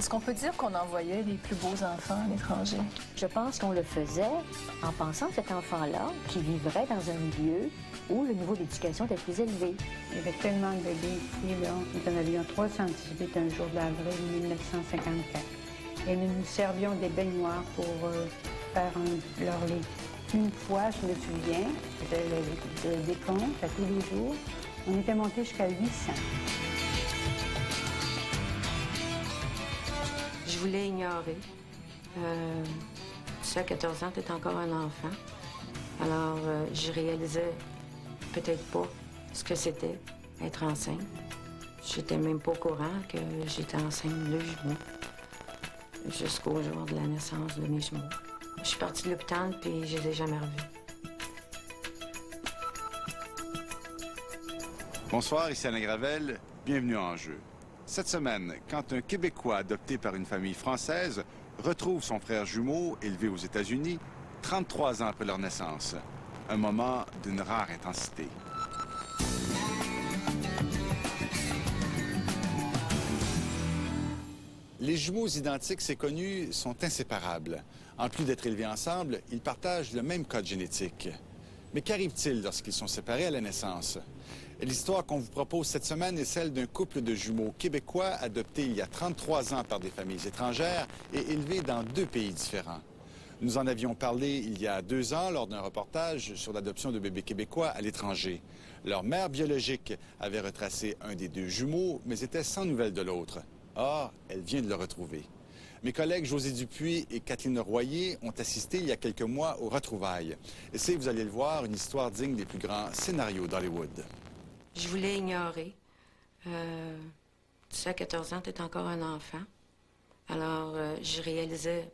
Est-ce qu'on peut dire qu'on envoyait les plus beaux enfants à l'étranger? Je pense qu'on le faisait en pensant que cet enfant-là, qui vivrait dans un milieu où le niveau d'éducation était plus élevé. Il y avait tellement de bébés ici, là. Nous en avions 318 un jour d'avril 1954. Et nous nous servions des baignoires pour faire leur lit. Une fois, je me souviens, c'était le décompte à tous les jours. On était monté jusqu'à 800. Je voulais ignorer. Tu sais, à 14 ans, tu es encore un enfant. Alors, je réalisais peut-être pas ce que c'était être enceinte. J'étais même pas au courant que j'étais enceinte de jumeaux jusqu'au jour de la naissance de mes jumeaux. Je suis partie de l'hôpital, puis je les ai jamais revus. Bonsoir, ici Alain Gravel. Bienvenue en Jeu. Cette semaine, quand un Québécois adopté par une famille française retrouve son frère jumeau élevé aux États-Unis, 33 ans après leur naissance. Un moment d'une rare intensité. Les jumeaux identiques, c'est connu, sont inséparables. En plus d'être élevés ensemble, ils partagent le même code génétique. Mais qu'arrive-t-il lorsqu'ils sont séparés à la naissance? L'histoire qu'on vous propose cette semaine est celle d'un couple de jumeaux québécois adoptés il y a 33 ans par des familles étrangères et élevés dans 2 pays différents. Nous en avions parlé il y a 2 ans lors d'un reportage sur l'adoption de bébés québécois à l'étranger. Leur mère biologique avait retracé un des 2 jumeaux, mais était sans nouvelles de l'autre. Or, elle vient de le retrouver. Mes collègues José Dupuis et Kathleen Royer ont assisté il y a quelques mois aux retrouvailles. Et c'est, vous allez le voir, une histoire digne des plus grands scénarios d'Hollywood. Je voulais ignorer. Tu sais, à 14 ans, tu es encore un enfant. Alors, je réalisais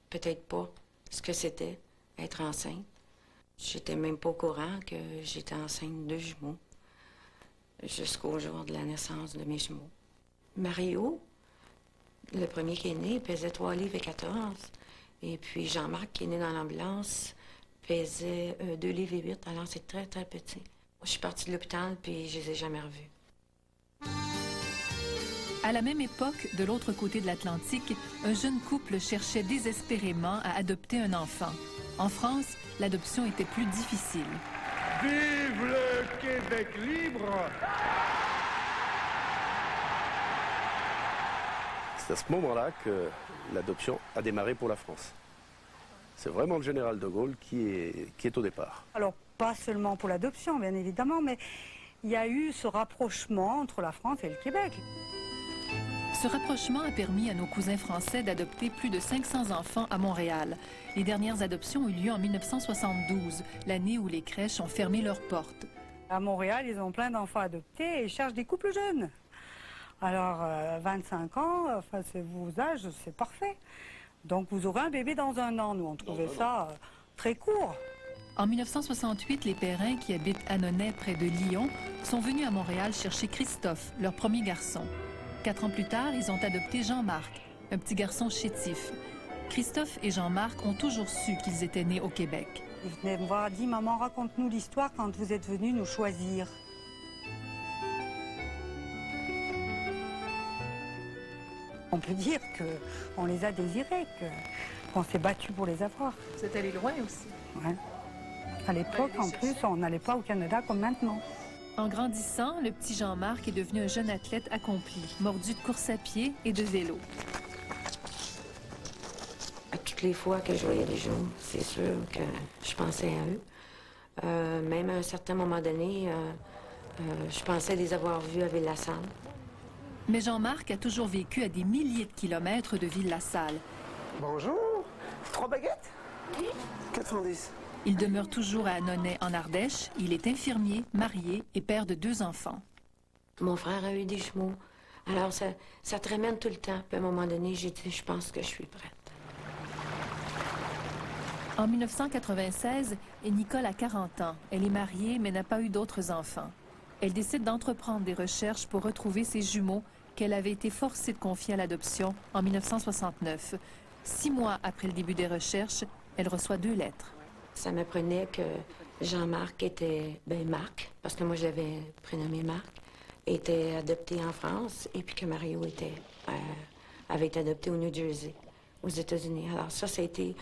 peut-être pas ce que c'était être enceinte. J'étais même pas au courant que j'étais enceinte de jumeaux jusqu'au jour de la naissance de mes jumeaux. Mario, le premier qui est né, pesait 3 livres et 14. Et puis Jean-Marc, qui est né dans l'ambulance, pesait 2 livres et 8. Alors, c'est très, très petit. Je suis partie de l'hôpital, puis je les ai jamais revus. À la même époque, de l'autre côté de l'Atlantique, un jeune couple cherchait désespérément à adopter un enfant. En France, l'adoption était plus difficile. Vive le Québec libre! C'est à ce moment-là que l'adoption a démarré pour la France. C'est vraiment le général de Gaulle qui est au départ. Alors, pas seulement pour l'adoption, bien évidemment, mais il y a eu ce rapprochement entre la France et le Québec. Ce rapprochement a permis à nos cousins français d'adopter plus de 500 enfants à Montréal. Les dernières adoptions ont eu lieu en 1972, l'année où les crèches ont fermé leurs portes. À Montréal, ils ont plein d'enfants adoptés et ils cherchent des couples jeunes. Alors, 25 ans, enfin, c'est vos âges, c'est parfait. Donc, vous aurez un bébé dans 1 an. Nous, on trouvait ça très court. En 1968, les Perrins, qui habitent à Nonnet, près de Lyon, sont venus à Montréal chercher Christophe, leur premier garçon. 4 ans plus tard, ils ont adopté Jean-Marc, un petit garçon chétif. Christophe et Jean-Marc ont toujours su qu'ils étaient nés au Québec. Ils venaient me voir, dit, maman, raconte-nous l'histoire quand vous êtes venus nous choisir. On peut dire qu'on les a désirés, qu'on s'est battu pour les avoir. Vous êtes allé loin aussi. Ouais. À l'époque, en plus, on n'allait pas au Canada comme maintenant. En grandissant, le petit Jean-Marc est devenu un jeune athlète accompli, mordu de course à pied et de vélo. À toutes les fois que je voyais les jumeaux, c'est sûr que je pensais à eux. Même à un certain moment donné, je pensais les avoir vus à Ville-la-Salle. Mais Jean-Marc a toujours vécu à des milliers de kilomètres de Ville-la-Salle. Bonjour. 3 baguettes? 90. Il demeure toujours à Annonay, en Ardèche. Il est infirmier, marié et père de 2 enfants. Mon frère a eu des jumeaux. Alors, ça te ramène tout le temps. Puis à un moment donné, j'ai dit, je pense que je suis prête. En 1996, Nicole a 40 ans. Elle est mariée, mais n'a pas eu d'autres enfants. Elle décide d'entreprendre des recherches pour retrouver ses jumeaux qu'elle avait été forcée de confier à l'adoption en 1969. 6 mois après le début des recherches, elle reçoit 2 lettres. Ça m'apprenait que Jean-Marc était, Marc, parce que moi je l'avais prénommé Marc, était adopté en France et puis que Mario était avait été adopté au New Jersey, aux États-Unis. Alors ça a été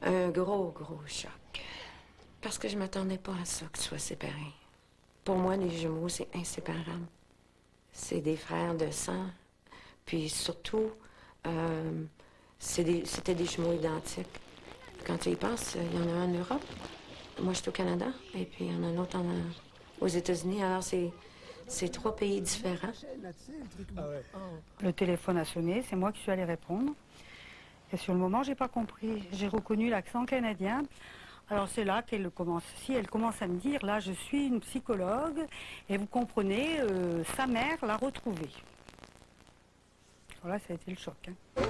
un gros choc. Parce que je m'attendais pas à ça, qu'ils soient séparés. Pour moi, les jumeaux, c'est inséparable. C'est des frères de sang. Puis surtout, c'était des jumeaux identiques. Quand tu y penses, il y en a un en Europe. Moi, je suis au Canada. Et puis, il y en a un autre aux États-Unis. Alors, c'est 3 pays différents. Le téléphone a sonné, c'est moi qui suis allée répondre. Et sur le moment, j'ai pas compris. J'ai reconnu l'accent canadien. Alors c'est là qu'elle commence. Si elle commence à me dire, là, je suis une psychologue, et vous comprenez, sa mère l'a retrouvée. Voilà, ça a été le choc. Hein.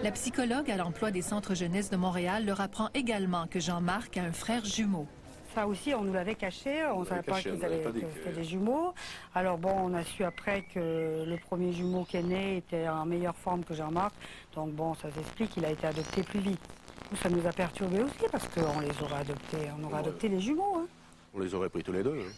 La psychologue à l'emploi des centres jeunesse de Montréal leur apprend également que Jean-Marc a un frère jumeau. Ça aussi, on nous l'avait caché, on ne savait pas que c'était des jumeaux. Alors bon, on a su après que le premier jumeau qui est né était en meilleure forme que Jean-Marc. Donc bon, ça s'explique qu'il a été adopté plus vite. Ça nous a perturbés aussi parce qu'on les aurait adoptés, on aurait adopté les jumeaux. Hein. On les aurait pris tous les deux. Hein.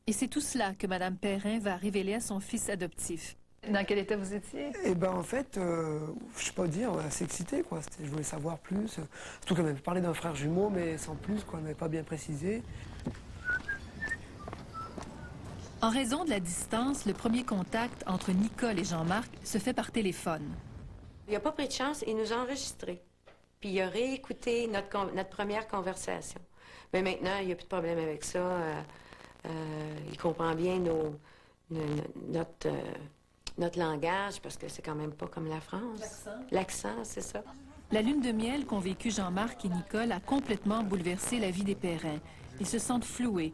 Et c'est tout cela que Mme Perrin va révéler à son fils adoptif. Dans quel état vous étiez? Eh ben en fait, je sais pas dire, assez excité quoi. Je voulais savoir plus. Surtout qu'elle m'avait parlé d'un frère jumeau, mais sans plus, quoi. Elle m'avait pas bien précisé. En raison de la distance, le premier contact entre Nicole et Jean-Marc se fait par téléphone. Il n'a pas pris de chance, il nous a enregistrés. Puis il a réécouté notre première conversation. Mais maintenant, il n'y a plus de problème avec ça. Il comprend bien notre langage, parce que c'est quand même pas comme la France. L'accent, c'est ça. La lune de miel qu'ont vécu Jean-Marc et Nicole a complètement bouleversé la vie des Perrin. Ils se sentent floués.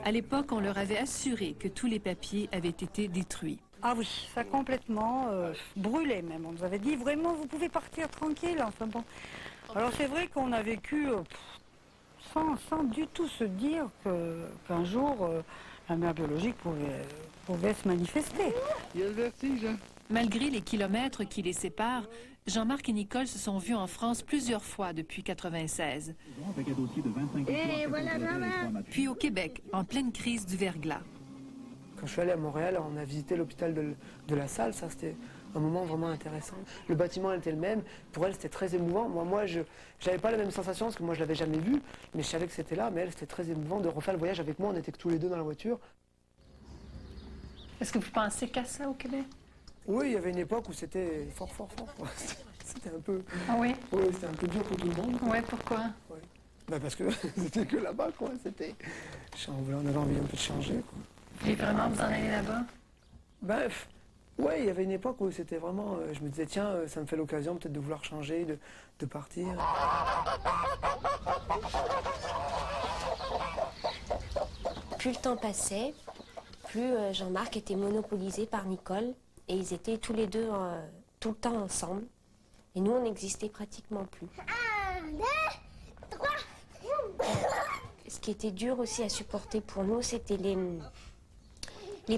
À l'époque, on leur avait assuré que tous les papiers avaient été détruits. Ah oui, ça a complètement brûlé même. On nous avait dit vraiment, vous pouvez partir tranquille. Enfin bon. Alors c'est vrai qu'on a vécu sans du tout se dire qu'un jour la mère biologique pouvait se manifester. Il y a le vertige, hein? Malgré les kilomètres qui les séparent, Jean-Marc et Nicole se sont vus en France plusieurs fois depuis 1996. Puis au Québec, en pleine crise du verglas. Quand je suis allé à Montréal, on a visité l'hôpital de la Salle. Ça, c'était un moment vraiment intéressant. Le bâtiment était le même. Pour elle, c'était très émouvant. Moi, je n'avais pas la même sensation parce que moi, je l'avais jamais vu. Mais je savais que c'était là. Mais elle, c'était très émouvant de refaire le voyage avec moi. On était que tous les deux dans la voiture. Est-ce que vous pensez qu'à ça au Québec? Oui, il y avait une époque où c'était fort, quoi. C'était un peu... Ah oui? Oui, c'était un peu dur pour tout le monde. Oui, pourquoi? Ouais. Ben parce que c'était que là-bas, quoi. On avait envie un peu de changer, quoi. Et vraiment, vous en allez là-bas? Ben, ouais, il y avait une époque où c'était vraiment... je me disais, tiens, ça me fait l'occasion peut-être de vouloir changer, de partir. Plus le temps passait, plus Jean-Marc était monopolisé par Nicole. Et ils étaient tous les deux tout le temps ensemble. Et nous, on n'existait pratiquement plus. 1, 2, 3. Ce qui était dur aussi à supporter pour nous, c'était les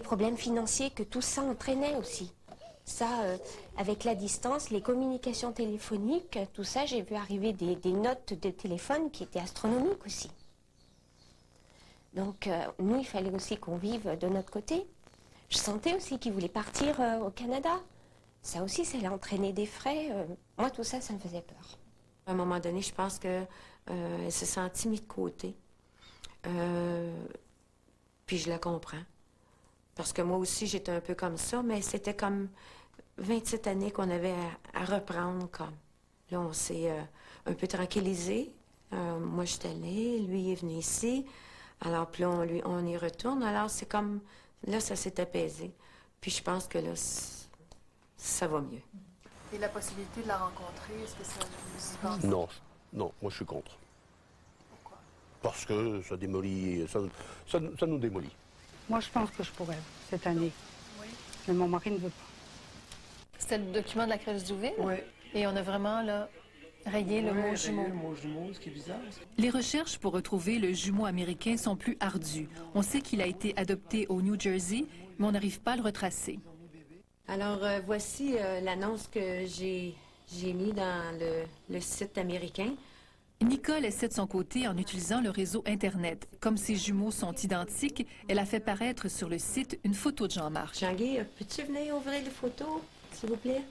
problèmes financiers que tout ça entraînait aussi. Ça, avec la distance, les communications téléphoniques, tout ça, j'ai vu arriver des notes de téléphone qui étaient astronomiques aussi. Donc, nous, il fallait aussi qu'on vive de notre côté. Je sentais aussi qu'il voulait partir au Canada. Ça aussi, ça allait entraîner des frais. Moi, tout ça, ça me faisait peur. À un moment donné, je pense qu'elle s'est sentie mise de côté. Puis je la comprends. Parce que moi aussi, j'étais un peu comme ça, mais c'était comme 27 années qu'on avait à reprendre. Comme. Là, on s'est un peu tranquillisé. Moi, j'étais allée, lui est venu ici. Alors, puis là, on y retourne. Alors, c'est comme... Là, ça s'est apaisé. Puis je pense que là, ça va mieux. Et la possibilité de la rencontrer, est-ce que ça vous y pense? Non, moi je suis contre. Pourquoi? Parce que ça démolit, ça nous démolit. Moi, je pense que je pourrais cette année. Oui. Mais mon mari ne veut pas. C'était le document de la crèche d'Ouville? Oui. Et on a vraiment, là, rayé le mot jumeau. Le mot jumeau, ce qui est bizarre. Les recherches pour retrouver le jumeau américain sont plus ardues. On sait qu'il a été adopté au New Jersey, mais on n'arrive pas à le retracer. Alors, voici l'annonce que j'ai mise dans le site américain. Nicole essaie de son côté en utilisant le réseau Internet. Comme ses jumeaux sont identiques, elle a fait paraître sur le site une photo de Jean-Marc. Jean-Guy, peux-tu venir ouvrir les photos, s'il vous plaît?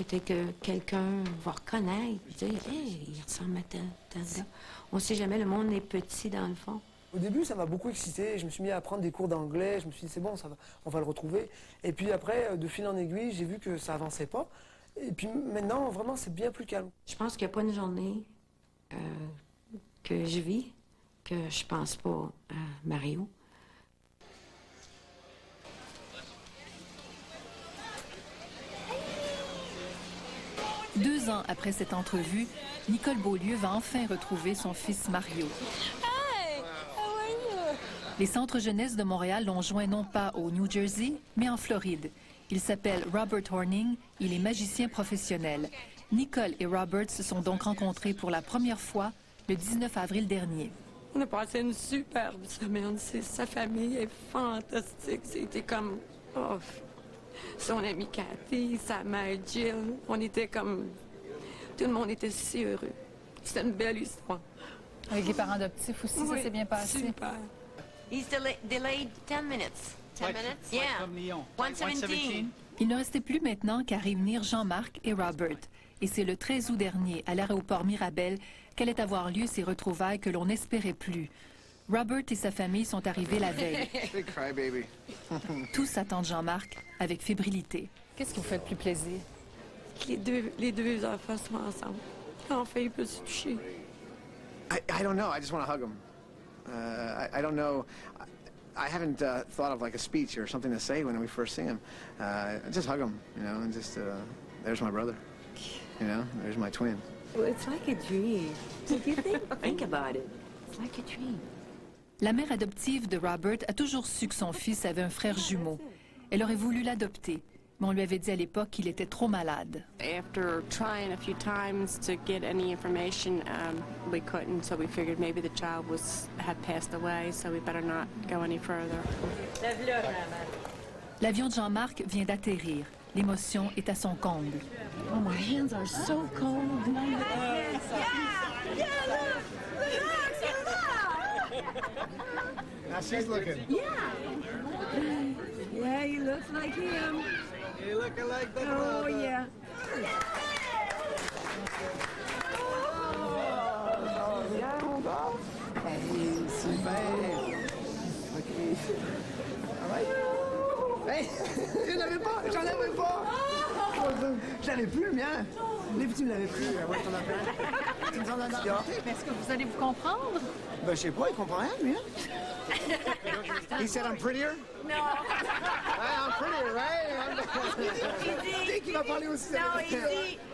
Peut-être que quelqu'un va reconnaître, dire « Hey, il ressemble à tel gars. » On ne sait jamais, le monde est petit dans le fond. Au début, ça m'a beaucoup excité. Je me suis mis à prendre des cours d'anglais. Je me suis dit, c'est bon, on va le retrouver. Et puis après, de fil en aiguille, j'ai vu que ça avançait pas. Et puis maintenant, vraiment, c'est bien plus calme. Je pense qu'il n'y a pas une journée que je vis que je pense pas à Mario. Deux ans après cette entrevue, Nicole Beaulieu va enfin retrouver son fils Mario. Les centres jeunesse de Montréal l'ont joint non pas au New Jersey, mais en Floride. Il s'appelle Robert Horning, il est magicien professionnel. Nicole et Robert se sont donc rencontrés pour la première fois le 19 avril dernier. On a passé une superbe semaine. Sa famille est fantastique. C'était comme son amie Cathy, sa mère Jill. On était comme... Tout le monde était si heureux. C'était une belle histoire. Avec les parents adoptifs aussi, ça s'est bien passé. Super. He's delayed 10 minutes. 10 minutes? Yeah. 1:17. Il ne restait plus maintenant qu'à réunir Jean-Marc et Robert. Et c'est le 13 août dernier, à l'aéroport Mirabel, qu'allaient avoir lieu ces retrouvailles que l'on n'espérait plus. Robert et sa famille sont arrivés la veille. Tous attendent Jean-Marc avec fébrilité. Qu'est-ce qui vous fait le plus plaisir? Les deux enfants sont ensemble. Enfin, il peut se toucher. I don't know. I just want to hug him. I don't know. I haven't thought of like a speech or something to say when we first see him. Just hug him, you know, and just there's my brother. You know, there's my twin. Well, it's like a dream. If you think about it, it's like a dream. La mère adoptive de Robert a toujours su que son fils avait un frère jumeau. Elle aurait voulu l'adopter, mais on lui avait dit à l'époque qu'il était trop malade. After trying a few times to get any information, we couldn't, so we figured maybe the child had passed away, so we better not go any further. L'avion de Jean-Marc vient d'atterrir. L'émotion est à son comble. Oh, my hands are so cold. Now she's looking. Yeah, he looks like him. You looking like the Oh, yeah. Hey, super. OK. Hey, je l'avais pas, j'en avais pas. J'avais plus le mien. Les petits ne l'avaient plus. Ouais, t'en as plein. Tu nous en as donné. Est-ce que vous allez vous comprendre? Ben, je sais pas, il comprend rien, lui. Hein? He said I'm prettier? No. I'm prettier, right? Il dit qu'il va parler aussi. Non,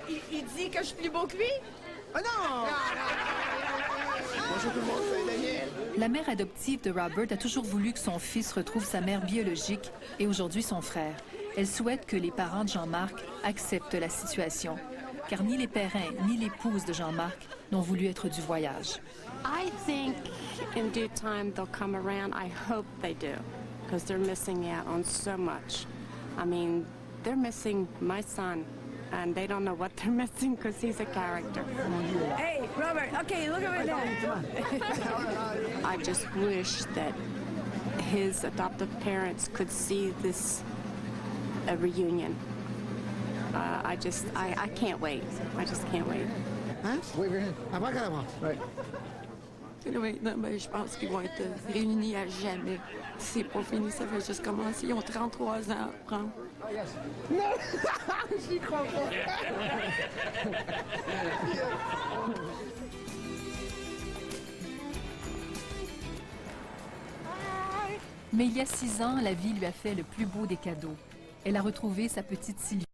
il dit que je suis plus beau que lui. Ah non! Bonjour tout le monde, c'est Daniel. La mère adoptive de Robert a toujours voulu que son fils retrouve sa mère biologique et aujourd'hui son frère. Elle souhaite que les parents de Jean-Marc acceptent la situation, car ni les parrains ni l'épouse de Jean-Marc n'ont voulu être du voyage. I think in due time they'll come around. I hope they do, because they're missing out on so much. I mean, they're missing my son, and they don't know what they're missing because he's a character. Hey, Robert, okay, look at that. I just wish that his adoptive parents could see this reunion. I can't wait. I just can't wait. Hein? Oui, bien. Après, carrément. Oui. Maintenant, ben, je pense qu'ils vont être réunis à jamais. C'est pas fini, ça fait juste commencer. Ils ont 33 ans à prendre. Non! J'y crois pas. Mais il y a 6 ans, la vie lui a fait le plus beau des cadeaux. Elle a retrouvé sa petite Sylvie.